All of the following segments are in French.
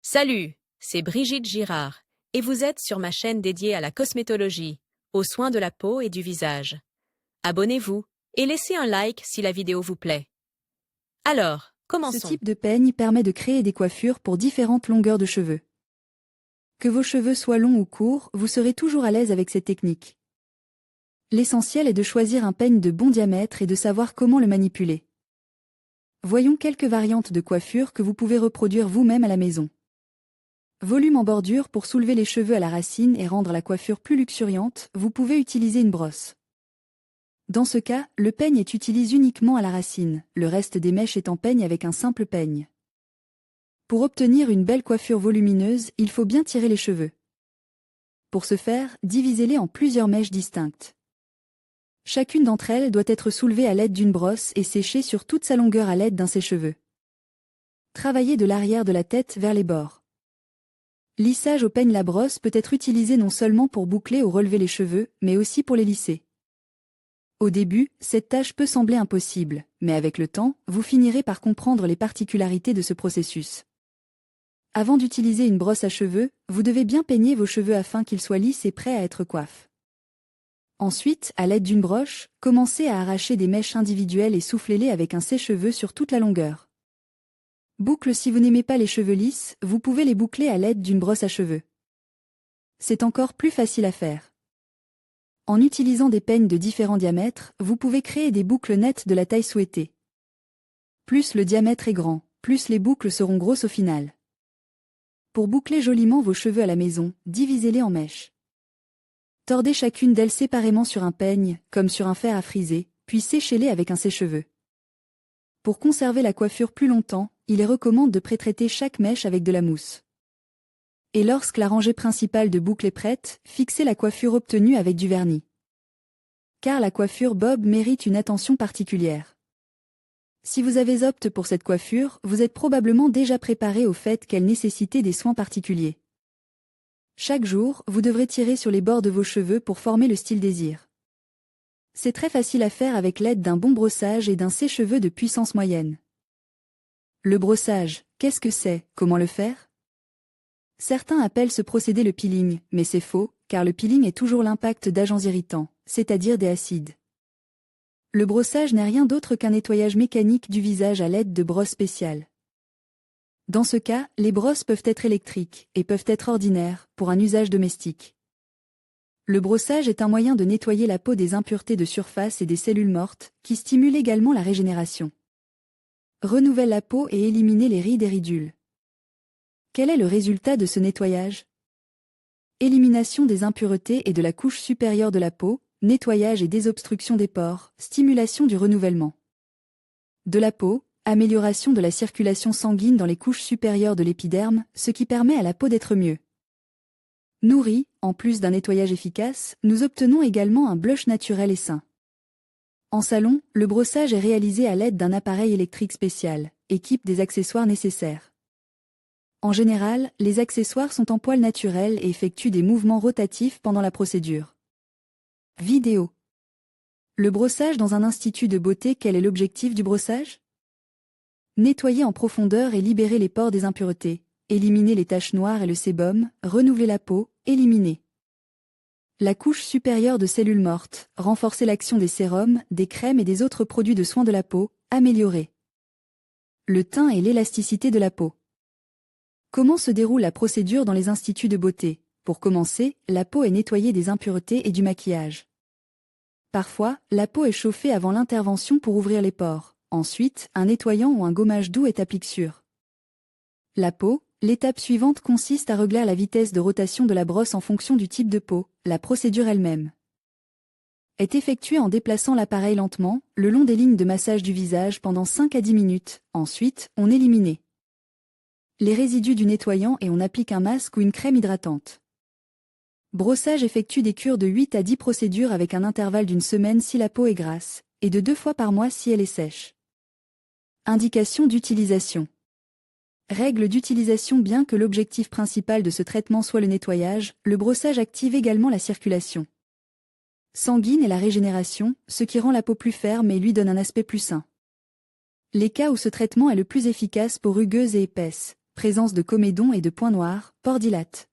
Salut, c'est Brigitte Girard, et vous êtes sur ma chaîne dédiée à la cosmétologie, aux soins de la peau et du visage. Abonnez-vous et laissez un like si la vidéo vous plaît. Alors, Ce commençons. type de peigne permet de créer des coiffures pour différentes longueurs de cheveux. Que vos cheveux soient longs ou courts, vous serez toujours à l'aise avec cette technique. L'essentiel est de choisir un peigne de bon diamètre et de savoir comment le manipuler. Voyons quelques variantes de coiffure que vous pouvez reproduire vous-même à la maison. Volume en bordure pour soulever les cheveux à la racine et rendre la coiffure plus luxuriante, vous pouvez utiliser une brosse. Dans ce cas, le peigne est utilisé uniquement à la racine, le reste des mèches est en peigne avec un simple peigne. Pour obtenir une belle coiffure volumineuse, il faut bien tirer les cheveux. Pour ce faire, divisez-les en plusieurs mèches distinctes. Chacune d'entre elles doit être soulevée à l'aide d'une brosse et séchée sur toute sa longueur à l'aide d'un sèche-cheveux. Travaillez de l'arrière de la tête vers les bords. Lissage au peigne. La brosse peut être utilisée non seulement pour boucler ou relever les cheveux, mais aussi pour les lisser. Au début, cette tâche peut sembler impossible, mais avec le temps, vous finirez par comprendre les particularités de ce processus. Avant d'utiliser une brosse à cheveux, vous devez bien peigner vos cheveux afin qu'ils soient lisses et prêts à être coiffés. Ensuite, à l'aide d'une broche, commencez à arracher des mèches individuelles et soufflez-les avec un sèche-cheveux sur toute la longueur. Boucle. Si vous n'aimez pas les cheveux lisses, vous pouvez les boucler à l'aide d'une brosse à cheveux. C'est encore plus facile à faire. En utilisant des peignes de différents diamètres, vous pouvez créer des boucles nettes de la taille souhaitée. Plus le diamètre est grand, plus les boucles seront grosses au final. Pour boucler joliment vos cheveux à la maison, divisez-les en mèches. Tordez chacune d'elles séparément sur un peigne, comme sur un fer à friser, puis séchez-les avec un sèche-cheveux. Pour conserver la coiffure plus longtemps, il est recommandé de pré-traiter chaque mèche avec de la mousse. Et lorsque la rangée principale de boucles est prête, fixez la coiffure obtenue avec du vernis. Car la coiffure bob mérite une attention particulière. Si vous avez opté pour cette coiffure, vous êtes probablement déjà préparé au fait qu'elle nécessitait des soins particuliers. Chaque jour, vous devrez tirer sur les bords de vos cheveux pour former le style désir. C'est très facile à faire avec l'aide d'un bon brossage et d'un sèche-cheveux de puissance moyenne. Le brossage, qu'est-ce que c'est, comment le faire? Certains appellent ce procédé le peeling, mais c'est faux, car le peeling est toujours l'impact d'agents irritants, c'est-à-dire des acides. Le brossage n'est rien d'autre qu'un nettoyage mécanique du visage à l'aide de brosses spéciales. Dans ce cas, les brosses peuvent être électriques et peuvent être ordinaires, pour un usage domestique. Le brossage est un moyen de nettoyer la peau des impuretés de surface et des cellules mortes, qui stimule également la régénération. Renouvelle la peau et éliminer les rides et ridules. Quel est le résultat de ce nettoyage? Élimination des impuretés et de la couche supérieure de la peau, nettoyage et désobstruction des pores, stimulation du renouvellement de la peau, amélioration de la circulation sanguine dans les couches supérieures de l'épiderme, ce qui permet à la peau d'être mieux nourrie. En plus d'un nettoyage efficace, nous obtenons également un blush naturel et sain. En salon, le brossage est réalisé à l'aide d'un appareil électrique spécial, équipe des accessoires nécessaires. En général, les accessoires sont en poils naturels et effectuent des mouvements rotatifs pendant la procédure. Vidéo. Le brossage dans un institut de beauté. Quel est l'objectif du brossage? Nettoyer en profondeur et libérer les pores des impuretés, éliminer les taches noires et le sébum, renouveler la peau, éliminer la couche supérieure de cellules mortes, renforcer l'action des sérums, des crèmes et des autres produits de soins de la peau, améliorer le teint et l'élasticité de la peau. Comment se déroule la procédure dans les instituts de beauté? Pour commencer, la peau est nettoyée des impuretés et du maquillage. Parfois, la peau est chauffée avant l'intervention pour ouvrir les pores. Ensuite, un nettoyant ou un gommage doux est appliqué sur la peau. L'étape suivante consiste à régler la vitesse de rotation de la brosse en fonction du type de peau. La procédure elle-même est effectuée en déplaçant l'appareil lentement, le long des lignes de massage du visage pendant 5 à 10 minutes. Ensuite, on élimine les résidus du nettoyant et on applique un masque ou une crème hydratante. Brossage effectue des cures de 8 à 10 procédures avec un intervalle d'une semaine si la peau est grasse, et de 2 fois par mois si elle est sèche. Indication d'utilisation. Règles d'utilisation. Bien que l'objectif principal de ce traitement soit le nettoyage, le brossage active également la circulation sanguine et la régénération, ce qui rend la peau plus ferme et lui donne un aspect plus sain. Les cas où ce traitement est le plus efficace: peau rugueuse et épaisse, présence de comédons et de points noirs, pores dilates.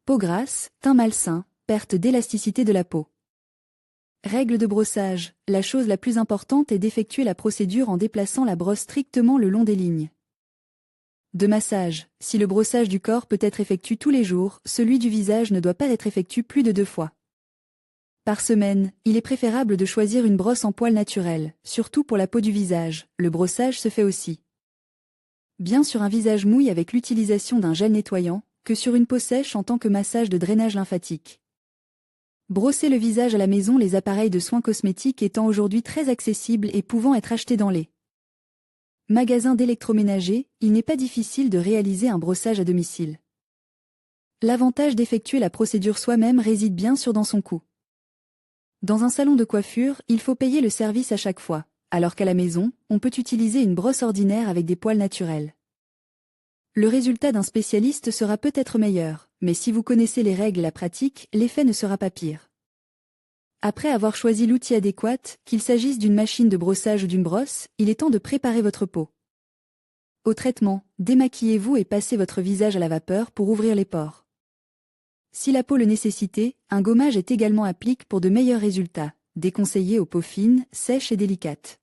Peau grasse, teint malsain, perte d'élasticité de la peau. Règle de brossage, la chose la plus importante est d'effectuer la procédure en déplaçant la brosse strictement le long des lignes. De massage, si le brossage du corps peut être effectué tous les jours, celui du visage ne doit pas être effectué plus de 2 fois. Par semaine, il est préférable de choisir une brosse en poils naturel, surtout pour la peau du visage, le brossage se fait aussi bien sur un visage mouille avec l'utilisation d'un gel nettoyant, que sur une peau sèche en tant que massage de drainage lymphatique. Brosser le visage à la maison, les appareils de soins cosmétiques étant aujourd'hui très accessibles et pouvant être achetés dans les magasins d'électroménager, il n'est pas difficile de réaliser un brossage à domicile. L'avantage d'effectuer la procédure soi-même réside bien sûr dans son coût. Dans un salon de coiffure, il faut payer le service à chaque fois, alors qu'à la maison, on peut utiliser une brosse ordinaire avec des poils naturels. Le résultat d'un spécialiste sera peut-être meilleur, mais si vous connaissez les règles et la pratique, l'effet ne sera pas pire. Après avoir choisi l'outil adéquat, qu'il s'agisse d'une machine de brossage ou d'une brosse, il est temps de préparer votre peau. Au traitement, démaquillez-vous et passez votre visage à la vapeur pour ouvrir les pores. Si la peau le nécessitait, un gommage est également appliqué pour de meilleurs résultats, déconseillé aux peaux fines, sèches et délicates.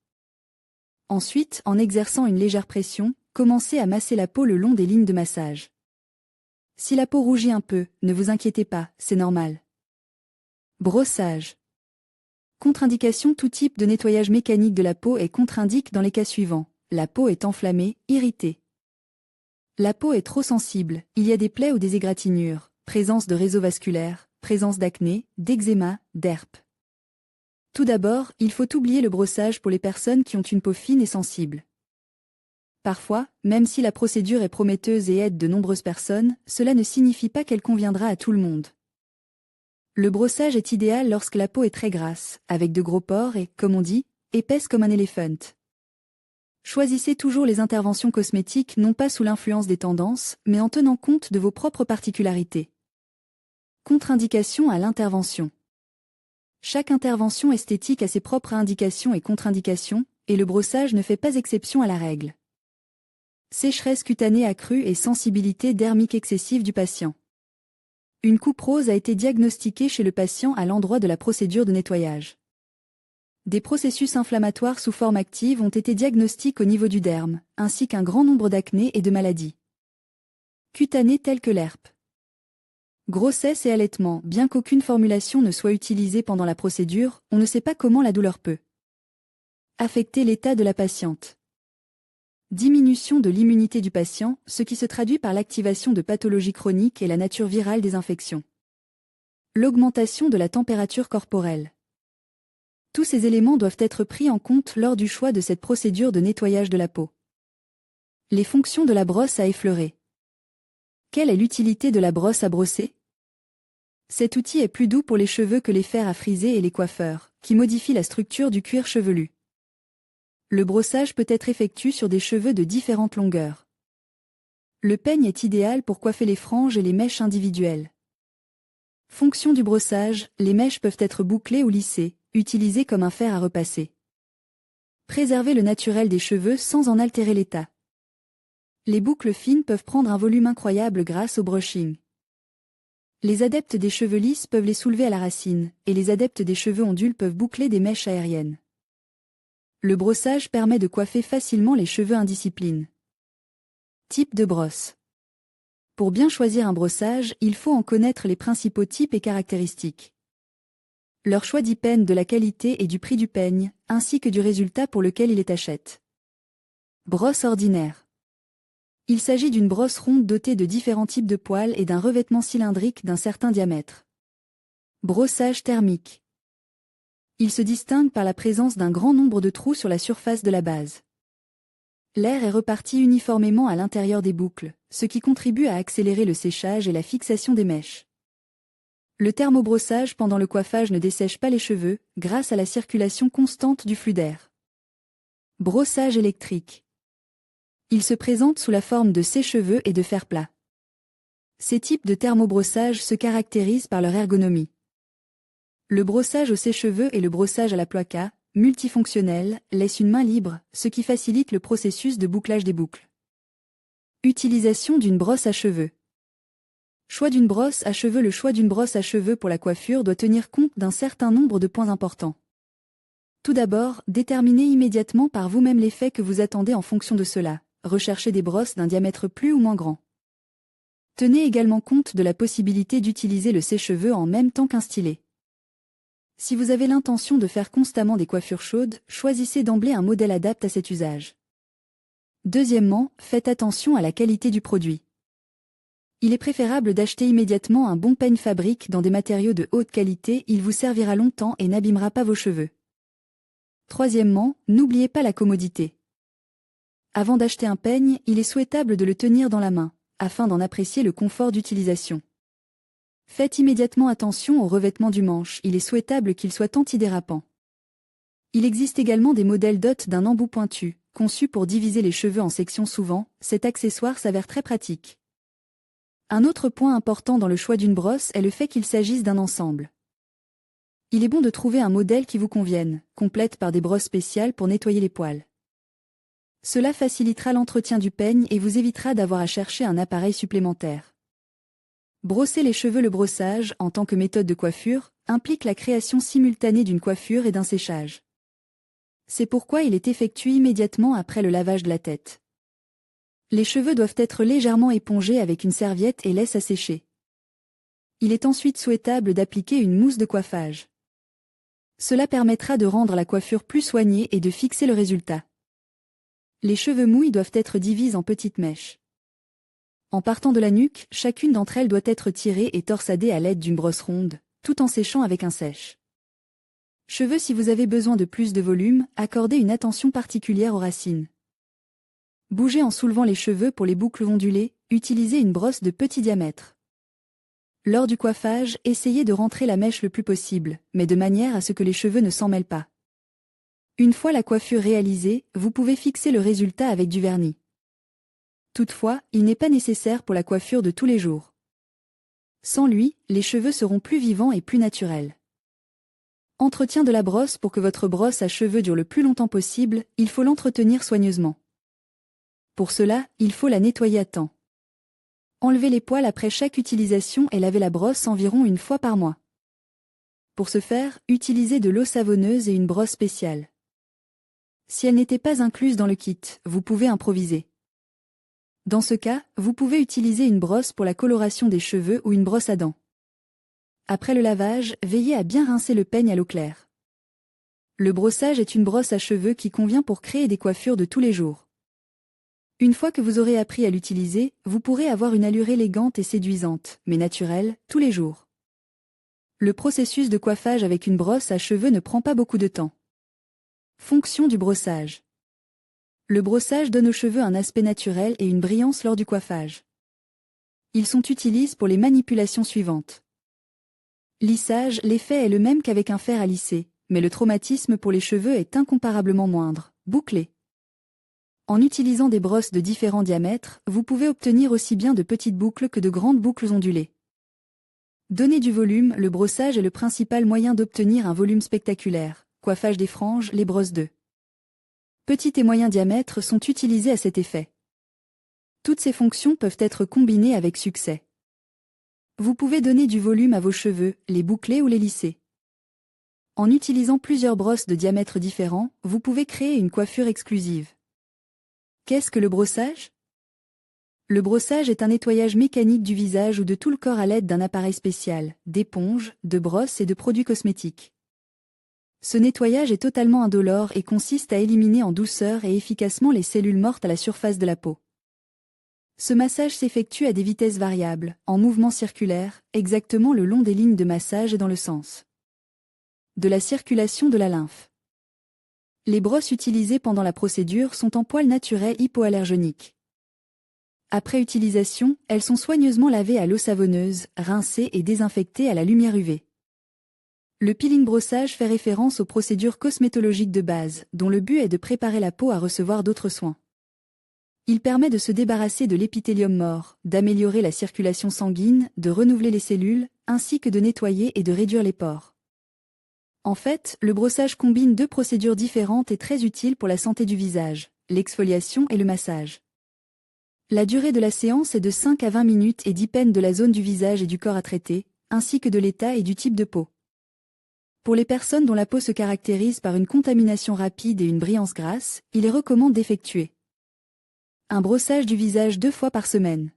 Ensuite, en exerçant une légère pression, commencez à masser la peau le long des lignes de massage. Si la peau rougit un peu, ne vous inquiétez pas, c'est normal. Brossage. Contre-indication: tout type de nettoyage mécanique de la peau est contre-indiqué dans les cas suivants. La peau est enflammée, irritée. La peau est trop sensible, il y a des plaies ou des égratignures, présence de réseaux vasculaires, présence d'acné, d'eczéma, d'herpes. Tout d'abord, il faut oublier le brossage pour les personnes qui ont une peau fine et sensible. Parfois, même si la procédure est prometteuse et aide de nombreuses personnes, cela ne signifie pas qu'elle conviendra à tout le monde. Le brossage est idéal lorsque la peau est très grasse, avec de gros pores et, comme on dit, épaisse comme un éléphant. Choisissez toujours les interventions cosmétiques non pas sous l'influence des tendances, mais en tenant compte de vos propres particularités. Contre-indication à l'intervention. Chaque intervention esthétique a ses propres indications et contre-indications, et le brossage ne fait pas exception à la règle. Sécheresse cutanée accrue et sensibilité dermique excessive du patient. Une coupe rose a été diagnostiquée chez le patient à l'endroit de la procédure de nettoyage. Des processus inflammatoires sous forme active ont été diagnostiqués au niveau du derme, ainsi qu'un grand nombre d'acné et de maladies cutanées telles que l'herpes. Grossesse et allaitement. Bien qu'aucune formulation ne soit utilisée pendant la procédure, on ne sait pas comment la douleur peut affecter l'état de la patiente. Diminution de l'immunité du patient, ce qui se traduit par l'activation de pathologies chroniques et la nature virale des infections. L'augmentation de la température corporelle. Tous ces éléments doivent être pris en compte lors du choix de cette procédure de nettoyage de la peau. Les fonctions de la brosse à effleurer. Quelle est l'utilité de la brosse à brosser? Cet outil est plus doux pour les cheveux que les fers à friser et les coiffeurs, qui modifient la structure du cuir chevelu. Le brossage peut être effectué sur des cheveux de différentes longueurs. Le peigne est idéal pour coiffer les franges et les mèches individuelles. Fonction du brossage: les mèches peuvent être bouclées ou lissées, utilisées comme un fer à repasser. Préserver le naturel des cheveux sans en altérer l'état. Les boucles fines peuvent prendre un volume incroyable grâce au brushing. Les adeptes des cheveux lisses peuvent les soulever à la racine, et les adeptes des cheveux ondules peuvent boucler des mèches aériennes. Le brossage permet de coiffer facilement les cheveux indiscipline. Type de brosse. Pour bien choisir un brossage, il faut en connaître les principaux types et caractéristiques. Leur choix dépend de la qualité et du prix du peigne, ainsi que du résultat pour lequel il est achète. Brosse ordinaire. Il s'agit d'une brosse ronde dotée de différents types de poils et d'un revêtement cylindrique d'un certain diamètre. Brossage thermique. Il se distingue par la présence d'un grand nombre de trous sur la surface de la base. L'air est reparti uniformément à l'intérieur des boucles, ce qui contribue à accélérer le séchage et la fixation des mèches. Le thermobrossage pendant le coiffage ne dessèche pas les cheveux, grâce à la circulation constante du flux d'air. Brossage électrique. Il se présente sous la forme de sèche-cheveux et de fer plat. Ces types de thermobrossage se caractérisent par leur ergonomie. Le brossage au sèche-cheveux et le brossage à la placa, multifonctionnel, laissent une main libre, ce qui facilite le processus de bouclage des boucles. Utilisation d'une brosse à cheveux. Choix d'une brosse à cheveux. Le choix d'une brosse à cheveux pour la coiffure doit tenir compte d'un certain nombre de points importants. Tout d'abord, déterminez immédiatement par vous-même l'effet que vous attendez en fonction de cela. Recherchez des brosses d'un diamètre plus ou moins grand. Tenez également compte de la possibilité d'utiliser le sèche-cheveux en même temps qu'un stylet. Si vous avez l'intention de faire constamment des coiffures chaudes, choisissez d'emblée un modèle adapté à cet usage. Deuxièmement, faites attention à la qualité du produit. Il est préférable d'acheter immédiatement un bon peigne fabrique dans des matériaux de haute qualité, il vous servira longtemps et n'abîmera pas vos cheveux. Troisièmement, n'oubliez pas la commodité. Avant d'acheter un peigne, il est souhaitable de le tenir dans la main, afin d'en apprécier le confort d'utilisation. Faites immédiatement attention au revêtement du manche, il est souhaitable qu'il soit antidérapant. Il existe également des modèles dotés d'un embout pointu, conçu pour diviser les cheveux en sections souvent, cet accessoire s'avère très pratique. Un autre point important dans le choix d'une brosse est le fait qu'il s'agisse d'un ensemble. Il est bon de trouver un modèle qui vous convienne, complète par des brosses spéciales pour nettoyer les poils. Cela facilitera l'entretien du peigne et vous évitera d'avoir à chercher un appareil supplémentaire. Brosser les cheveux. Le brossage, en tant que méthode de coiffure, implique la création simultanée d'une coiffure et d'un séchage. C'est pourquoi il est effectué immédiatement après le lavage de la tête. Les cheveux doivent être légèrement épongés avec une serviette et laissés à sécher. Il est ensuite souhaitable d'appliquer une mousse de coiffage. Cela permettra de rendre la coiffure plus soignée et de fixer le résultat. Les cheveux mouillés doivent être divisés en petites mèches. En partant de la nuque, chacune d'entre elles doit être tirée et torsadée à l'aide d'une brosse ronde, tout en séchant avec un sèche. Cheveux. Si vous avez besoin de plus de volume, accordez une attention particulière aux racines. Bougez en soulevant les cheveux. Pour les boucles ondulées, utilisez une brosse de petit diamètre. Lors du coiffage, essayez de rentrer la mèche le plus possible, mais de manière à ce que les cheveux ne s'en mêlent pas. Une fois la coiffure réalisée, vous pouvez fixer le résultat avec du vernis. Toutefois, il n'est pas nécessaire pour la coiffure de tous les jours. Sans lui, les cheveux seront plus vivants et plus naturels. Entretien de la brosse. Pour que votre brosse à cheveux dure le plus longtemps possible, il faut l'entretenir soigneusement. Pour cela, il faut la nettoyer à temps. Enlevez les poils après chaque utilisation et lavez la brosse environ une fois par mois. Pour ce faire, utilisez de l'eau savonneuse et une brosse spéciale. Si elle n'était pas incluse dans le kit, vous pouvez improviser. Dans ce cas, vous pouvez utiliser une brosse pour la coloration des cheveux ou une brosse à dents. Après le lavage, veillez à bien rincer le peigne à l'eau claire. Le brossage est une brosse à cheveux qui convient pour créer des coiffures de tous les jours. Une fois que vous aurez appris à l'utiliser, vous pourrez avoir une allure élégante et séduisante, mais naturelle, tous les jours. Le processus de coiffage avec une brosse à cheveux ne prend pas beaucoup de temps. Fonction du brossage. Le brossage donne aux cheveux un aspect naturel et une brillance lors du coiffage. Ils sont utilisés pour les manipulations suivantes. Lissage. L'effet est le même qu'avec un fer à lisser, mais le traumatisme pour les cheveux est incomparablement moindre. Boucler. En utilisant des brosses de différents diamètres, vous pouvez obtenir aussi bien de petites boucles que de grandes boucles ondulées. Donner du volume. Le brossage est le principal moyen d'obtenir un volume spectaculaire. Coiffage des franges. Les brosses de petit et moyen diamètre sont utilisées à cet effet. Toutes ces fonctions peuvent être combinées avec succès. Vous pouvez donner du volume à vos cheveux, les boucler ou les lisser. En utilisant plusieurs brosses de diamètres différents, vous pouvez créer une coiffure exclusive. Qu'est-ce que le brossage? Le brossage est un nettoyage mécanique du visage ou de tout le corps à l'aide d'un appareil spécial, d'éponges, de brosses et de produits cosmétiques. Ce nettoyage est totalement indolore et consiste à éliminer en douceur et efficacement les cellules mortes à la surface de la peau. Ce massage s'effectue à des vitesses variables, en mouvement circulaire, exactement le long des lignes de massage et dans le sens de la circulation de la lymphe. Les brosses utilisées pendant la procédure sont en poils naturels hypoallergéniques. Après utilisation, elles sont soigneusement lavées à l'eau savonneuse, rincées et désinfectées à la lumière UV. Le peeling brossage fait référence aux procédures cosmétologiques de base, dont le but est de préparer la peau à recevoir d'autres soins. Il permet de se débarrasser de l'épithélium mort, d'améliorer la circulation sanguine, de renouveler les cellules, ainsi que de nettoyer et de réduire les pores. En fait, le brossage combine deux procédures différentes et très utiles pour la santé du visage, l'exfoliation et le massage. La durée de la séance est de 5 à 20 minutes et dépend de la zone du visage et du corps à traiter, ainsi que de l'état et du type de peau. Pour les personnes dont la peau se caractérise par une contamination rapide et une brillance grasse, il est recommandé d'effectuer un brossage du visage 2 fois par semaine.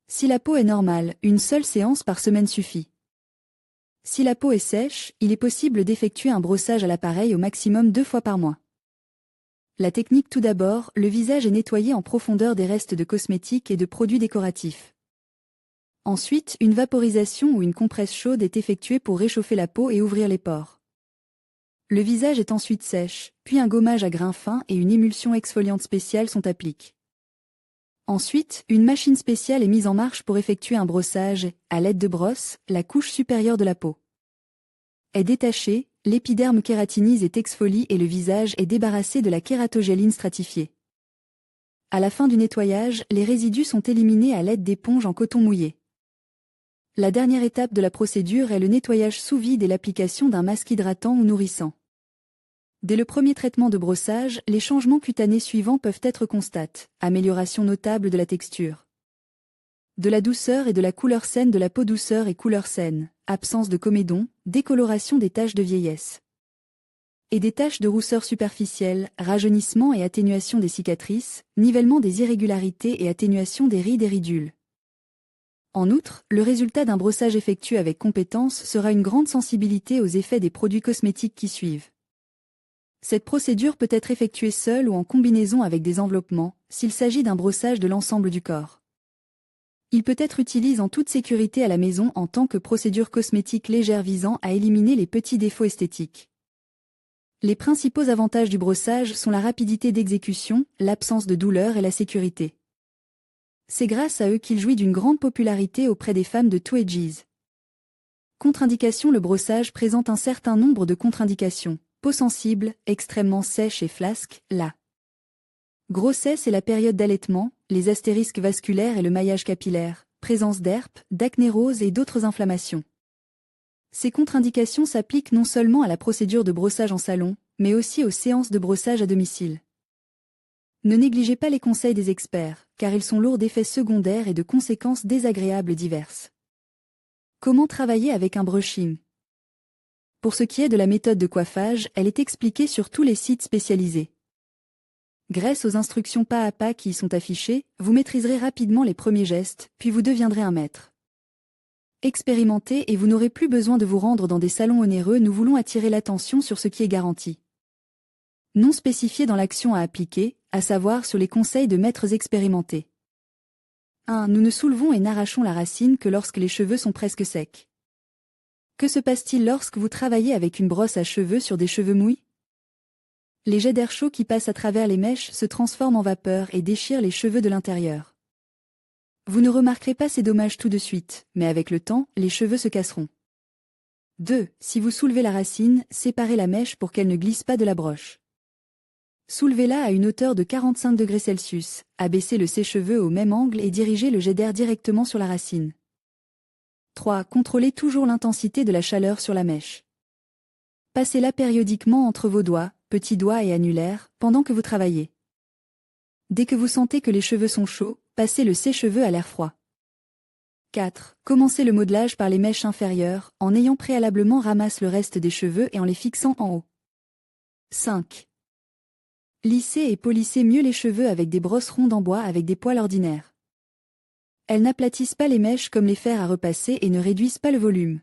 Si la peau est normale, une seule séance par semaine suffit. Si la peau est sèche, il est possible d'effectuer un brossage à l'appareil au maximum 2 fois par mois. La technique tout d'abord, le visage est nettoyé en profondeur des restes de cosmétiques et de produits décoratifs. Ensuite, une vaporisation ou une compresse chaude est effectuée pour réchauffer la peau et ouvrir les pores. Le visage est ensuite sèche, puis un gommage à grains fins et une émulsion exfoliante spéciale sont appliquées. Ensuite, une machine spéciale est mise en marche pour effectuer un brossage, à l'aide de brosse, la couche supérieure de la peau est détachée, l'épiderme kératinise et exfolie et le visage est débarrassé de la kératogéline stratifiée. À la fin du nettoyage, les résidus sont éliminés à l'aide d'éponges en coton mouillé. La dernière étape de la procédure est le nettoyage sous vide et l'application d'un masque hydratant ou nourrissant. Dès le premier traitement de brossage, les changements cutanés suivants peuvent être constatés. Amélioration notable de la texture, de la douceur et de la couleur saine de la peau, douceur et couleur saine, absence de comédon, décoloration des taches de vieillesse et des taches de rousseur superficielle, rajeunissement et atténuation des cicatrices, nivellement des irrégularités et atténuation des rides et ridules. En outre, le résultat d'un brossage effectué avec compétence sera une grande sensibilité aux effets des produits cosmétiques qui suivent. Cette procédure peut être effectuée seule ou en combinaison avec des enveloppements, s'il s'agit d'un brossage de l'ensemble du corps. Il peut être utilisé en toute sécurité à la maison en tant que procédure cosmétique légère visant à éliminer les petits défauts esthétiques. Les principaux avantages du brossage sont la rapidité d'exécution, l'absence de douleur et la sécurité. C'est grâce à eux qu'il jouit d'une grande popularité auprès des femmes de tous âges. Contre-indication: le brossage présente un certain nombre de contre-indications. Peau sensible, extrêmement sèche et flasque, la grossesse et la période d'allaitement, les astérisques vasculaires et le maillage capillaire, présence d'herpes, d'acné rose et d'autres inflammations. Ces contre-indications s'appliquent non seulement à la procédure de brossage en salon, mais aussi aux séances de brossage à domicile. Ne négligez pas les conseils des experts, car ils sont lourds d'effets secondaires et de conséquences désagréables diverses. Comment travailler avec un brushing? Pour ce qui est de la méthode de coiffage, elle est expliquée sur tous les sites spécialisés. Grâce aux instructions pas à pas qui y sont affichées, vous maîtriserez rapidement les premiers gestes, puis vous deviendrez un maître. Expérimentez et vous n'aurez plus besoin de vous rendre dans des salons onéreux. Nous voulons attirer l'attention sur ce qui est garanti non spécifié dans l'action à appliquer, à savoir sur les conseils de maîtres expérimentés. 1. Nous ne soulevons et n'arrachons la racine que lorsque les cheveux sont presque secs. Que se passe-t-il lorsque vous travaillez avec une brosse à cheveux sur des cheveux mouillés? Les jets d'air chaud qui passent à travers les mèches se transforment en vapeur et déchirent les cheveux de l'intérieur. Vous ne remarquerez pas ces dommages tout de suite, mais avec le temps, les cheveux se casseront. 2. Si vous soulevez la racine, séparez la mèche pour qu'elle ne glisse pas de la broche. Soulevez-la à une hauteur de 45 degrés Celsius, abaissez le sèche-cheveux au même angle et dirigez le jet d'air directement sur la racine. 3. Contrôlez toujours l'intensité de la chaleur sur la mèche. Passez-la périodiquement entre vos doigts, petits doigts et annulaires, pendant que vous travaillez. Dès que vous sentez que les cheveux sont chauds, passez le sèche-cheveux à l'air froid. 4. Commencez le modelage par les mèches inférieures, en ayant préalablement ramassé le reste des cheveux et en les fixant en haut. 5. Lissez et polissez mieux les cheveux avec des brosses rondes en bois avec des poils ordinaires. Elles n'aplatissent pas les mèches comme les fers à repasser et ne réduisent pas le volume.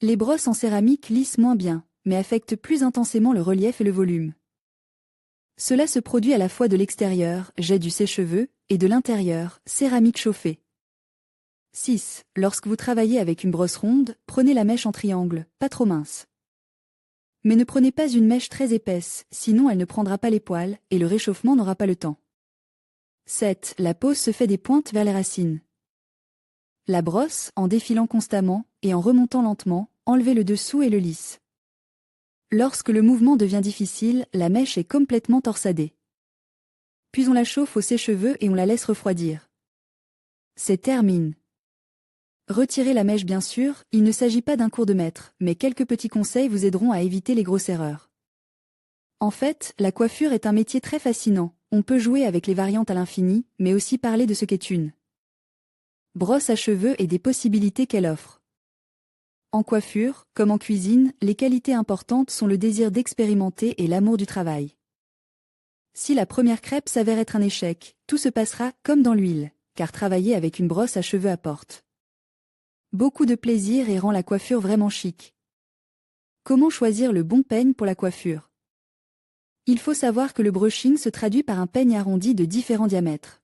Les brosses en céramique lissent moins bien, mais affectent plus intensément le relief et le volume. Cela se produit à la fois de l'extérieur, jet du sèche-cheveux, et de l'intérieur, céramique chauffée. 6. Lorsque vous travaillez avec une brosse ronde, prenez la mèche en triangle, pas trop mince. Mais ne prenez pas une mèche très épaisse, sinon elle ne prendra pas les poils, et le réchauffement n'aura pas le temps. 7. La pose se fait des pointes vers les racines. La brosse, en défilant constamment, et en remontant lentement, enlevez le dessous et le lisse. Lorsque le mouvement devient difficile, la mèche est complètement torsadée. Puis on la chauffe au sèche-cheveux et on la laisse refroidir. C'est terminé. Retirez la mèche bien sûr, il ne s'agit pas d'un cours de maître, mais quelques petits conseils vous aideront à éviter les grosses erreurs. En fait, la coiffure est un métier très fascinant, on peut jouer avec les variantes à l'infini, mais aussi parler de ce qu'est une brosse à cheveux et des possibilités qu'elle offre. En coiffure, comme en cuisine, les qualités importantes sont le désir d'expérimenter et l'amour du travail. Si la première crêpe s'avère être un échec, tout se passera comme dans l'huile, car travailler avec une brosse à cheveux apporte beaucoup de plaisir et rend la coiffure vraiment chic. Comment choisir le bon peigne pour la coiffure? Il faut savoir que le brushing se traduit par un peigne arrondi de différents diamètres.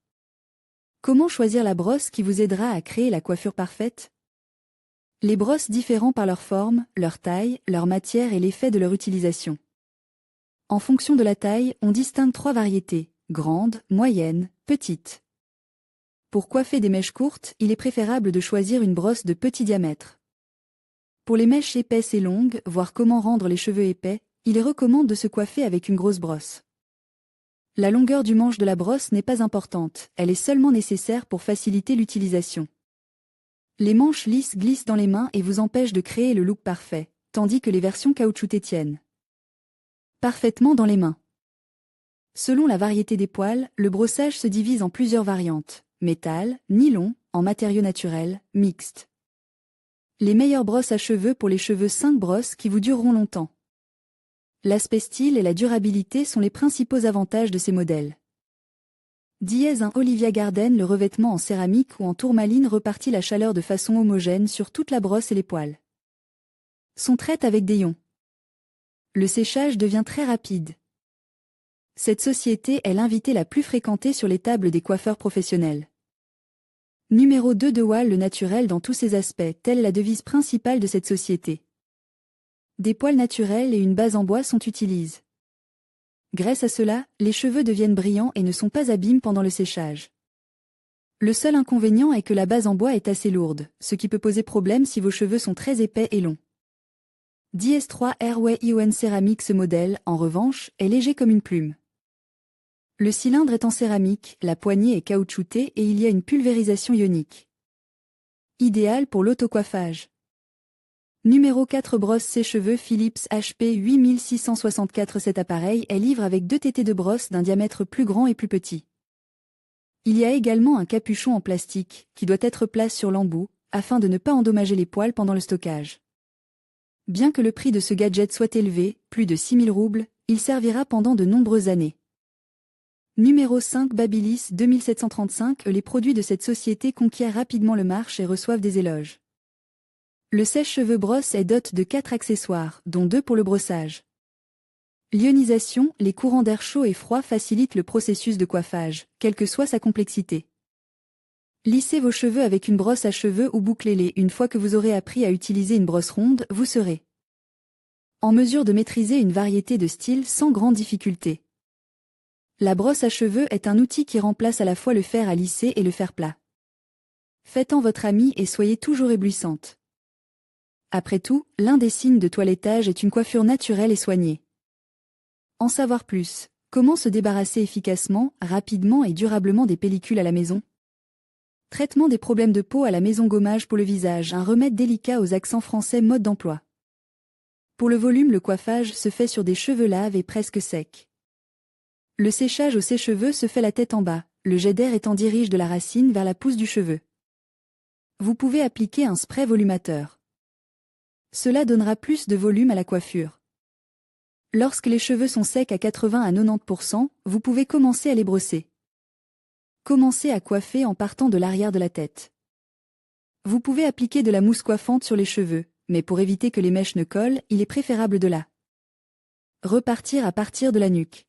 Comment choisir la brosse qui vous aidera à créer la coiffure parfaite? Les brosses diffèrent par leur forme, leur taille, leur matière et l'effet de leur utilisation. En fonction de la taille, on distingue 3 variétés, grande, moyenne, petite. Pour coiffer des mèches courtes, il est préférable de choisir une brosse de petit diamètre. Pour les mèches épaisses et longues, voir comment rendre les cheveux épais, il est recommande de se coiffer avec une grosse brosse. La longueur du manche de la brosse n'est pas importante, elle est seulement nécessaire pour faciliter l'utilisation. Les manches lisses glissent dans les mains et vous empêchent de créer le look parfait, tandis que les versions caoutchoutées tiennent parfaitement dans les mains. Selon la variété des poils, le brossage se divise en plusieurs variantes, métal, nylon, en matériaux naturels, mixtes. Les meilleures brosses à cheveux pour les cheveux 5 brosses qui vous dureront longtemps. L'aspect style et la durabilité sont les principaux avantages de ces modèles. Dièse 1 Olivia Garden. Le revêtement en céramique ou en tourmaline repartit la chaleur de façon homogène sur toute la brosse et les poils. Sont traite avec des ions. Le séchage devient très rapide. Cette société est l'invitée la plus fréquentée sur les tables des coiffeurs professionnels. Numéro 2 DeWalt. Le naturel dans tous ses aspects, telle est la devise principale de cette société. Des poils naturels et une base en bois sont utilisés. Grâce à cela, les cheveux deviennent brillants et ne sont pas abîmes pendant le séchage. Le seul inconvénient est que la base en bois est assez lourde, ce qui peut poser problème si vos cheveux sont très épais et longs. DS3 Airway Ion céramique. Ce modèle, en revanche, est léger comme une plume. Le cylindre est en céramique, la poignée est caoutchoutée et il y a une pulvérisation ionique. Idéal pour l'autocoiffage. Numéro 4 Brosse sèche-cheveux Philips HP 8664. Cet appareil est livré avec 2 tétés de brosse d'un diamètre plus grand et plus petit. Il y a également un capuchon en plastique, qui doit être placé sur l'embout, afin de ne pas endommager les poils pendant le stockage. Bien que le prix de ce gadget soit élevé, plus de 6000 roubles, il servira pendant de nombreuses années. Numéro 5 Babyliss 2735. Les produits de cette société conquièrent rapidement le marché et reçoivent des éloges. Le sèche-cheveux brosse est doté de 4 accessoires, dont 2 pour le brossage. L'ionisation, les courants d'air chaud et froid facilitent le processus de coiffage, quelle que soit sa complexité. Lissez vos cheveux avec une brosse à cheveux ou bouclez-les. Une fois que vous aurez appris à utiliser une brosse ronde, vous serez en mesure de maîtriser une variété de styles sans grande difficulté. La brosse à cheveux est un outil qui remplace à la fois le fer à lisser et le fer plat. Faites-en votre ami et soyez toujours éblouissante. Après tout, l'un des signes de toilettage est une coiffure naturelle et soignée. En savoir plus, comment se débarrasser efficacement, rapidement et durablement des pellicules à la maison? Traitement des problèmes de peau à la maison. Gommage pour le visage, un remède délicat aux accents français. Mode d'emploi. Pour le volume, le coiffage se fait sur des cheveux laves et presque secs. Le séchage au sèche-cheveux se fait la tête en bas, le jet d'air étant dirige de la racine vers la pousse du cheveu. Vous pouvez appliquer un spray volumateur. Cela donnera plus de volume à la coiffure. Lorsque les cheveux sont secs à 80 à 90%, vous pouvez commencer à les brosser. Commencez à coiffer en partant de l'arrière de la tête. Vous pouvez appliquer de la mousse coiffante sur les cheveux, mais pour éviter que les mèches ne collent, il est préférable de la repartir à partir de la nuque.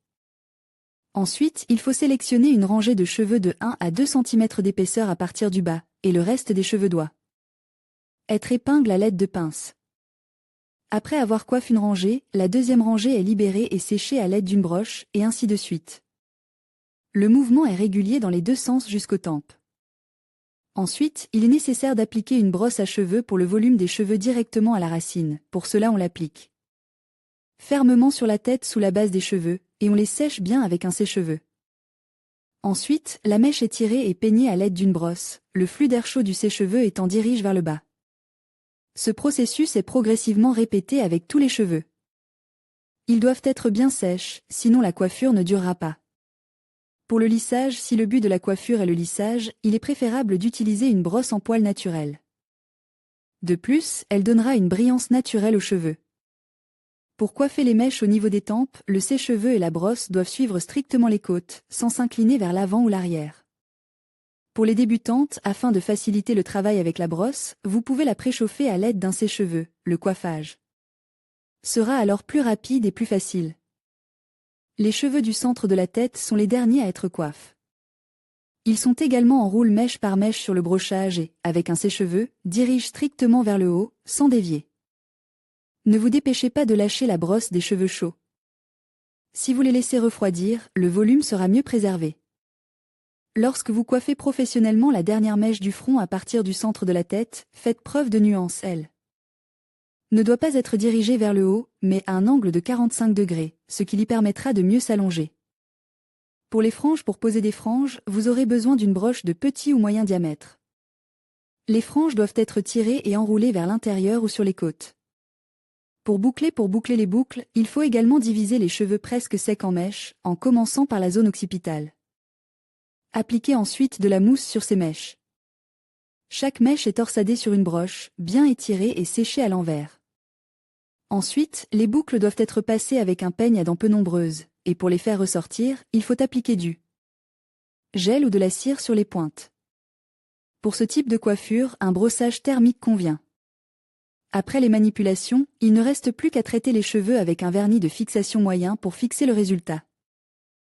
Ensuite, il faut sélectionner une rangée de cheveux de 1 à 2 cm d'épaisseur à partir du bas, et le reste des cheveux doit être épingle à l'aide de pince. Après avoir coiffé une rangée, la deuxième rangée est libérée et séchée à l'aide d'une broche, et ainsi de suite. Le mouvement est régulier dans les deux sens jusqu'aux tempes. Ensuite, il est nécessaire d'appliquer une brosse à cheveux pour le volume des cheveux directement à la racine. Pour cela, on l'applique fermement sur la tête sous la base des cheveux, et on les sèche bien avec un sèche-cheveux. Ensuite, la mèche est tirée et peignée à l'aide d'une brosse, le flux d'air chaud du sèche-cheveux étant dirige vers le bas. Ce processus est progressivement répété avec tous les cheveux. Ils doivent être bien sèches, sinon la coiffure ne durera pas. Pour le lissage, si le but de la coiffure est le lissage, il est préférable d'utiliser une brosse en poil naturelle. De plus, elle donnera une brillance naturelle aux cheveux. Pour coiffer les mèches au niveau des tempes, le sèche-cheveux et la brosse doivent suivre strictement les côtes, sans s'incliner vers l'avant ou l'arrière. Pour les débutantes, afin de faciliter le travail avec la brosse, vous pouvez la préchauffer à l'aide d'un sèche-cheveux, le coiffage sera alors plus rapide et plus facile. Les cheveux du centre de la tête sont les derniers à être coiffés. Ils sont également en roule mèche par mèche sur le brochage et, avec un sèche-cheveux, dirigent strictement vers le haut, sans dévier. Ne vous dépêchez pas de lâcher la brosse des cheveux chauds. Si vous les laissez refroidir, le volume sera mieux préservé. Lorsque vous coiffez professionnellement la dernière mèche du front à partir du centre de la tête, faites preuve de nuance, elle ne doit pas être dirigée vers le haut, mais à un angle de 45 degrés, ce qui lui permettra de mieux s'allonger. Pour les franges, pour poser des franges, vous aurez besoin d'une broche de petit ou moyen diamètre. Les franges doivent être tirées et enroulées vers l'intérieur ou sur les côtes. Pour boucler les boucles, il faut également diviser les cheveux presque secs en mèches, en commençant par la zone occipitale. Appliquez ensuite de la mousse sur ces mèches. Chaque mèche est torsadée sur une broche, bien étirée et séchée à l'envers. Ensuite, les boucles doivent être passées avec un peigne à dents peu nombreuses, et pour les faire ressortir, il faut appliquer du gel ou de la cire sur les pointes. Pour ce type de coiffure, un brossage thermique convient. Après les manipulations, il ne reste plus qu'à traiter les cheveux avec un vernis de fixation moyen pour fixer le résultat.